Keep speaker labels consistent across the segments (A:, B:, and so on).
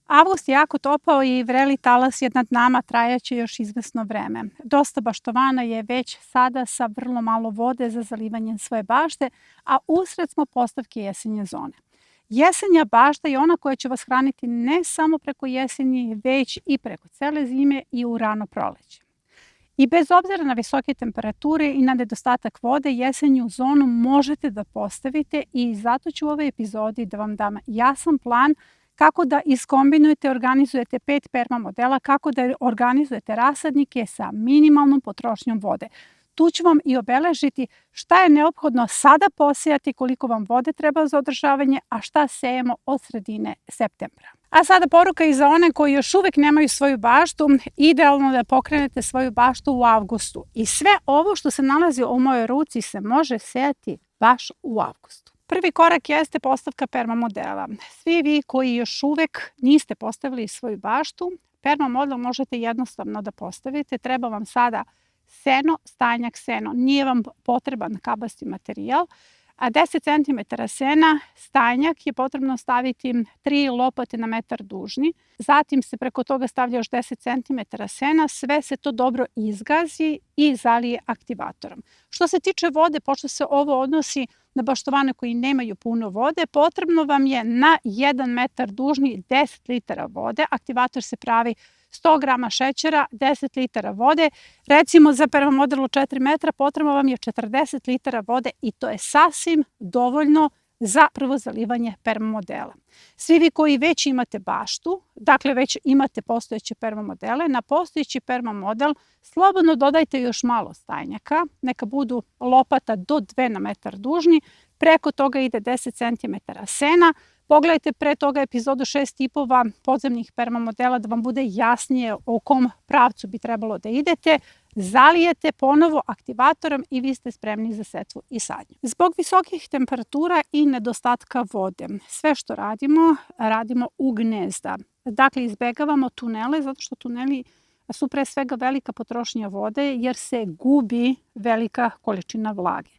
A: Avgust je jako topao i vreli talas je nad nama, trajaće još izvesno vreme. Dosta baštovana je već sada sa vrlo malo vode za zalivanje svoje bašte, a usred smo postavke jesenje zone. Jesenja bašta je ona koja će vas hraniti ne samo preko jeseni, već i preko cele zime i u rano proleće. I bez obzira na visoke temperature i na nedostatak vode, jesenju zonu možete da postavite i zato ću u ovoj epizodi da vam dam jasan plan kako da iskombinujete, organizujete 5 perma modela, kako da organizujete rasadnike sa minimalnom potrošnjom vode. Tu ću vam i obeležiti šta je neophodno sada posejati, koliko vam vode treba za održavanje, a šta sejemo od sredine septembra. A sada poruka i za one koji još uvek nemaju svoju baštu, idealno da pokrenete svoju baštu u avgustu. I sve ovo što se nalazi u mojoj ruci se može sejati baš u avgustu. Prvi korak jeste postavka perma modela. Svi vi koji još uvek niste postavili svoju baštu, perma model možete jednostavno da postavite. Treba vam sada seno, stajnjak seno. Nije vam potreban kabasti materijal. A 10 cm sena, stajnjak je potrebno staviti 3 lopate na metar dužni. Zatim se preko toga stavlja još 10 cm sena. Sve se to dobro izgazi i zalije aktivatorom. Što se tiče vode, pošto se ovo odnosi na baštovane koji nemaju puno vode, potrebno vam je na 1 metar dužni 10 litara vode. Aktivator se pravi 100 grama šećera, 10 litara vode. Recimo za perma model od 4 metra potrebno vam je 40 litara vode i to je sasvim dovoljno za prvo zalivanje perma modela. Svi vi koji već imate baštu, dakle već imate postojeće perma modele, na postojeći perma model slobodno dodajte još malo stajnjaka, neka budu lopata do 2 na metar dužni, preko toga ide 10 cm sena. Pogledajte pre toga epizodu 6 tipova podzemnih perma modela da vam bude jasnije u kom pravcu bi trebalo da idete. Zalijete ponovo aktivatorom i vi ste spremni za setvu i sadnju. Zbog visokih temperatura i nedostatka vode, sve što radimo u gnezda. Dakle, izbegavamo tunele zato što tuneli su pre svega velika potrošnja vode jer se gubi velika količina vlage.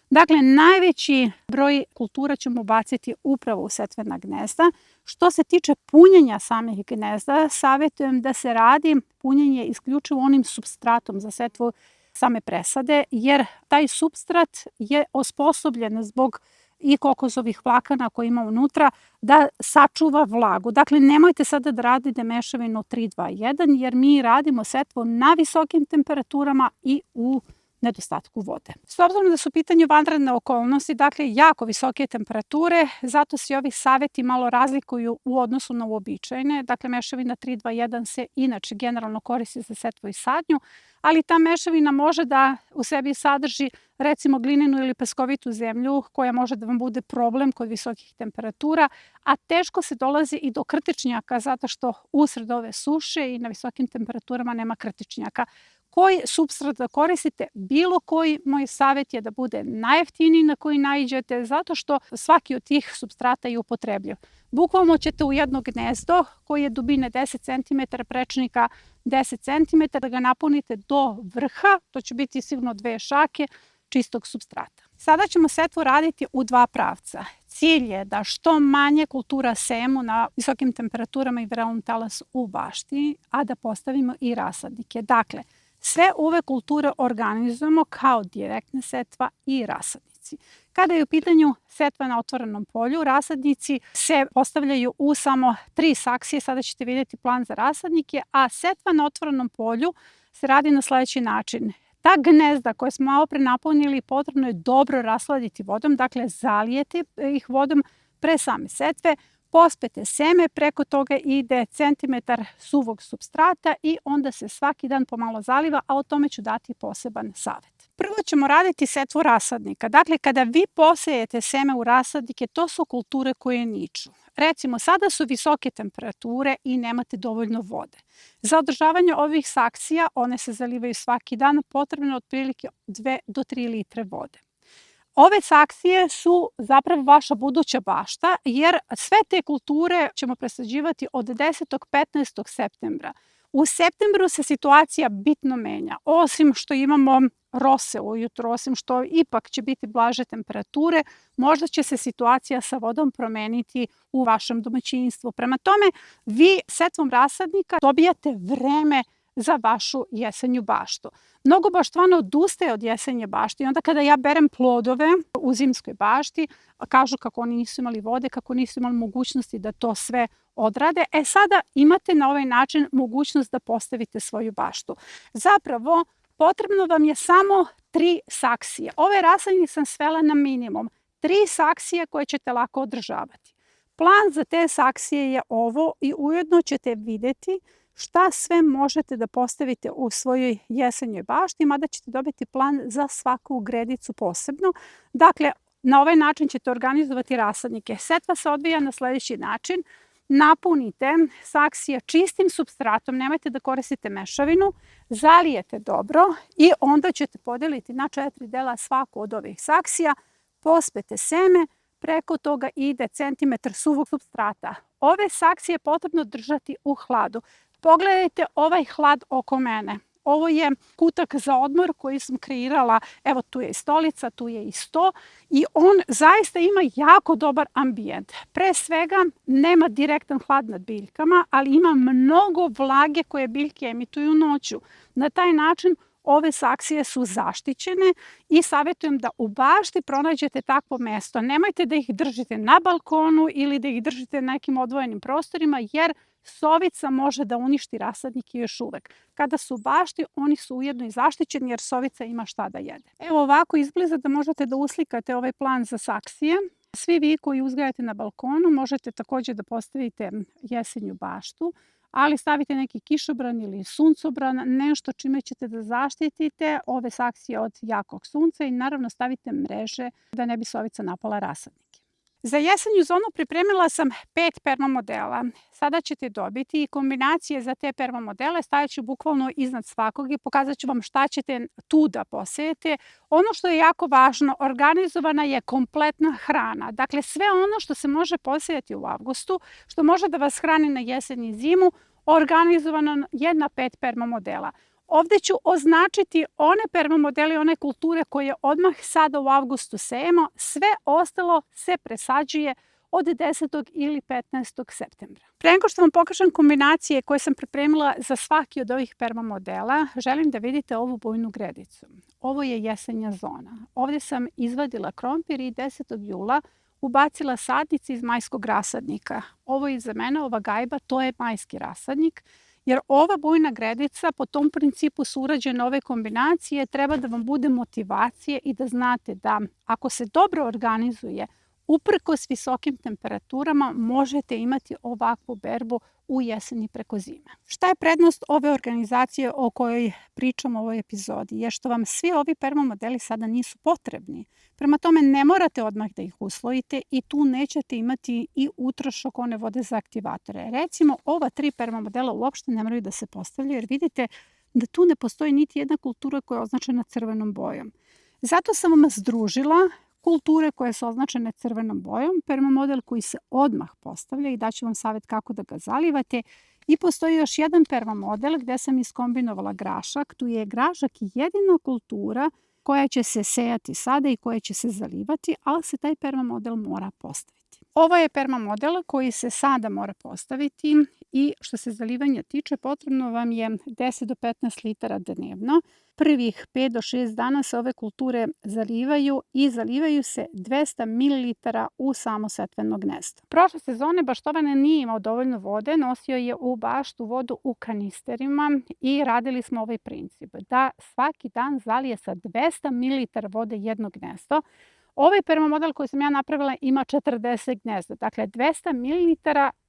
A: Dakle, najveći broj kultura ćemo baciti upravo u setvena gnezda. Što se tiče punjenja samih gnezda, savjetujem da se radi punjenje isključivo onim supstratom za setvu same presade, jer taj supstrat je osposobljen zbog i kokosovih vlakana koje ima unutra da sačuva vlagu. Dakle, nemojte sada da radite mešavinu 3-2-1 jer mi radimo setvu na visokim temperaturama i u nedostatku vode. S obzirom da su u pitanju vanredne okolnosti, dakle jako visoke temperature, zato se ovi saveti malo razlikuju u odnosu na uobičajene. Dakle, mešavina 3-2-1 se inače generalno koristi za setvu i sadnju, ali ta mešavina može da u sebi sadrži recimo glinenu ili peskovitu zemlju koja može da vam bude problem kod visokih temperatura, a teško se dolazi i do krtičnjaka zato što usred ove suše i na visokim temperaturama nema krtičnjaka. Koji supstrat da koristite, bilo koji, moj savjet je da bude najjeftiniji na koji naiđete zato što svaki od tih supstrata je upotrebljiv. Bukvalno ćete u jedno gnezdo koje je dubine 10 cm, prečnika 10 cm, da ga napunite do vrha, to će biti sigurno 2 šake čistog supstrata. Sada ćemo setvu raditi u 2 pravca. Cilj je da što manje kultura sejemo na visokim temperaturama i vrelom talasu u bašti, a da postavimo i rasadnike. Dakle, sve ove kulture organizujemo kao direktna setva i rasadnici. Kada je u pitanju setva na otvorenom polju, rasadnici se postavljaju u samo 3 saksije, sada ćete vidjeti plan za rasadnike, a setva na otvorenom polju se radi na sledeći način. Ta gnezda koje smo malo pre napunili potrebno je dobro rasladiti vodom, dakle zalijete ih vodom pre same setve, pospete seme, preko toga ide centimetar suvog supstrata i onda se svaki dan pomalo zaliva, a o tome ću dati poseban savjet. Prvo ćemo raditi setvu rasadnika. Dakle, kada vi posejete seme u rasadnike, to su kulture koje niču. Recimo, sada su visoke temperature i nemate dovoljno vode. Za održavanje ovih saksija, one se zalivaju svaki dan, potrebno je otprilike 2 do 3 litre vode. Ove saksije su zapravo vaša buduća bašta jer sve te kulture ćemo presađivati od 10. 15. septembra. U septembru se situacija bitno menja. Osim što imamo rose ujutro, osim što ipak će biti blaže temperature, možda će se situacija sa vodom promeniti u vašem domaćinstvu. Prema tome, vi setvom rasadnika dobijate vreme za vašu jesenju baštu. Mnogo baštvana odustaje od jesenje bašte i onda kada ja berem plodove u zimskoj bašti, kažu kako oni nisu imali vode, kako nisu imali mogućnosti da to sve odrade. Sada imate na ovaj način mogućnost da postavite svoju baštu. Zapravo, potrebno vam je samo 3 saksije. Ovaj rasadnik sam svela na minimum. 3 saksije koje ćete lako održavati. Plan za te saksije je ovo i ujedno ćete videti šta sve možete da postavite u svojoj jesenjoj bašti, mada ćete dobiti plan za svaku gredicu posebno. Dakle, na ovaj način ćete organizovati rasadnike. Setva se odvija na sledeći način. Napunite saksije čistim supstratom, nemojte da koristite mešavinu, zalijete dobro i onda ćete podeliti na 4 dela svaku od ovih saksija, pospete seme, preko toga ide centimetar suvog supstrata. Ove saksije je potrebno držati u hladu. Pogledajte ovaj hlad oko mene. Ovo je kutak za odmor koji sam kreirala. Evo, tu je i stolica, tu je i sto i on zaista ima jako dobar ambijent. Pre svega, nema direktan hlad nad biljkama, ali ima mnogo vlage koje biljke emituju noću. Na taj način ove saksije su zaštićene i savjetujem da u bašti pronađete takvo mesto. Nemojte da ih držite na balkonu ili da ih držite na nekim odvojenim prostorima, jer sovica može da uništi rasadnike još uvek. Kada su u bašti, oni su ujedno i zaštićeni jer sovica ima šta da jede. Evo ovako izgleda da možete da uslikate ovaj plan za saksije. Svi vi koji uzgajate na balkonu možete takođe da postavite jesenju baštu, ali stavite neki kišobran ili suncobran, nešto čime ćete da zaštitite ove saksije od jakog sunca i naravno stavite mreže da ne bi sovica napala rasadnike. Za jesenju zonu pripremila sam 5 permamodela. Sada ćete dobiti kombinacije za te permamodele, stavit ću bukvalno iznad svakog i pokazat ću vam šta ćete tu da posejete. Ono što je jako važno, organizovana je kompletna hrana. Dakle, sve ono što se može posejati u avgustu, što može da vas hrani na jesen i zimu, organizovano je na 5 permamodela. Ovde ću označiti one permamodele, one kulture koje odmah sada u avgustu sejemo. Sve ostalo se presađuje od 10. ili 15. septembra. Pre nego što vam pokažem kombinacije koje sam pripremila za svaki od ovih permamodela, želim da vidite ovu bujnu gredicu. Ovo je jesenja zona. Ovde sam izvadila krompir i 10. jula ubacila sadnice iz majskog rasadnika. Ovo iza mene, ova gajba, to je majski rasadnik. Jer ova bujna gredica, po tom principu su urađene ove kombinacije, treba da vam bude motivacije i da znate da ako se dobro organizuje, uprkos visokim temperaturama, možete imati ovakvu berbu u jeseni preko zime. Šta je prednost ove organizacije o kojoj pričam u ovoj epizodi? Je što vam svi ovi permamodeli sada nisu potrebni. Prema tome ne morate odmah da ih usvojite i tu nećete imati i utrošak one vode za aktivatore. Recimo, ova 3 permamodela uopšte ne moraju da se postavljaju jer vidite da tu ne postoji niti jedna kultura koja je označena crvenom bojom. Zato sam vam združila kulture koje su označene crvenom bojom, permamodel koji se odmah postavlja i daću vam savjet kako da ga zalivate. I postoji još jedan permamodel gde sam iskombinovala grašak. Tu je grašak jedina kultura koja će se sejati sada i koja će se zalivati, ali se taj permamodel mora postaviti. Ovo je permamodel koji se sada mora postaviti i što se zalivanja tiče, potrebno vam je 10 do 15 litara dnevno. Prvih 5 do 6 dana se ove kulture zalivaju i zalivaju se 200 ml u samo setveno gnezdo. Prošle sezone baštovane nije imao dovoljno vode, nosio je u baštu vodu u kanisterima i radili smo ovaj princip da svaki dan zalije sa 200 ml vode jedno gnezdo. Ovaj permamodel koji sam ja napravila ima 40 gnezda, dakle 200 ml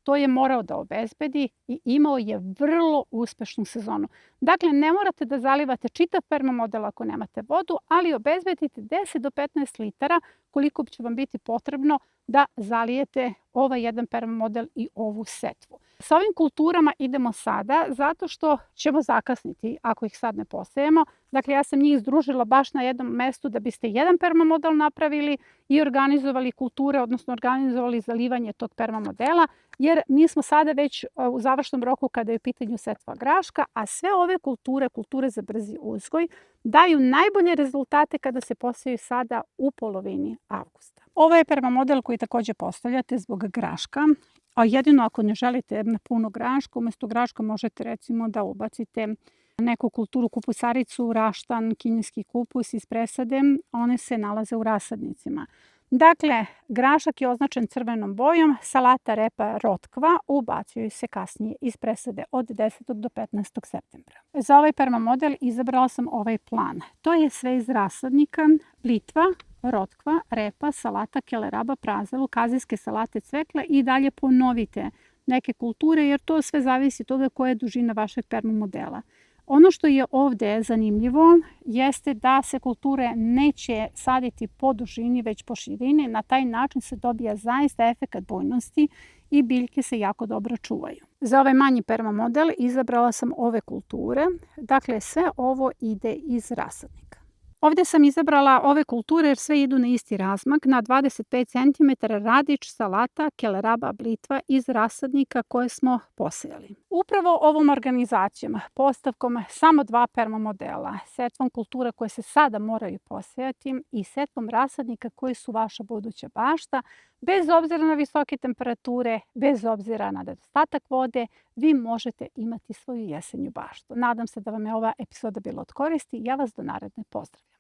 A: to je morao da obezbedi i imao je vrlo uspešnu sezonu. Dakle, ne morate da zalivate čitav permamodel ako nemate vodu, ali obezbedite 10 do 15 litara koliko će vam biti potrebno da zalijete ovaj jedan permamodel i ovu setvu. Sa ovim kulturama idemo sada zato što ćemo zakasniti ako ih sad ne posejemo. Dakle, ja sam njih združila baš na jednom mestu da biste jedan permamodel napravili i organizovali kulture, odnosno organizovali zalivanje tog permamodela. jer mi smo sada već u završnom roku kada je u pitanju setva graška, a sve ove kulture za brzi uzgoj, daju najbolje rezultate kada se poseju sada u polovini avgusta. Ovo je permamodel koji takođe postavljate zbog graška, a jedino ako ne želite puno graška, umesto graška možete recimo da ubacite neku kulturu kupusaricu, raštan, kineski kupus iz presade, one se nalaze u rasadnicima. Dakle, grašak je označen crvenom bojom, salata, repa, rotkva ubacuju se kasnije iz presade od 10. do 15. septembra. Za ovaj permamodel izabrala sam ovaj plan. To je sve iz rasadnika, blitva, rotkva, repa, salata, keleraba, prazelu, kazijske salate, cvekla i dalje ponovite neke kulture jer to sve zavisi od toga koja je dužina vašeg permamodela. Ono što je ovde zanimljivo jeste da se kulture neće saditi po dužini, već po širini. Na taj način se dobija zaista efekat bujnosti i biljke se jako dobro čuvaju. Za ovaj manji permamodel izabrala sam ove kulture. Dakle, sve ovo ide iz rasadnika. Ovde sam izabrala ove kulture jer sve idu na isti razmak, na 25 cm radič, salata, keleraba, blitva iz rasadnika koje smo posejali. Upravo ovom organizacijom, postavkom samo 2 permamodela, setvom kultura koje se sada moraju posejati i setvom rasadnika koji su vaša buduća bašta, bez obzira na visoke temperature, bez obzira na nedostatak vode, vi možete imati svoju jesenju baštu. Nadam se da vam je ova epizoda bila od koristi. Ja vas do naredne pozdravljam.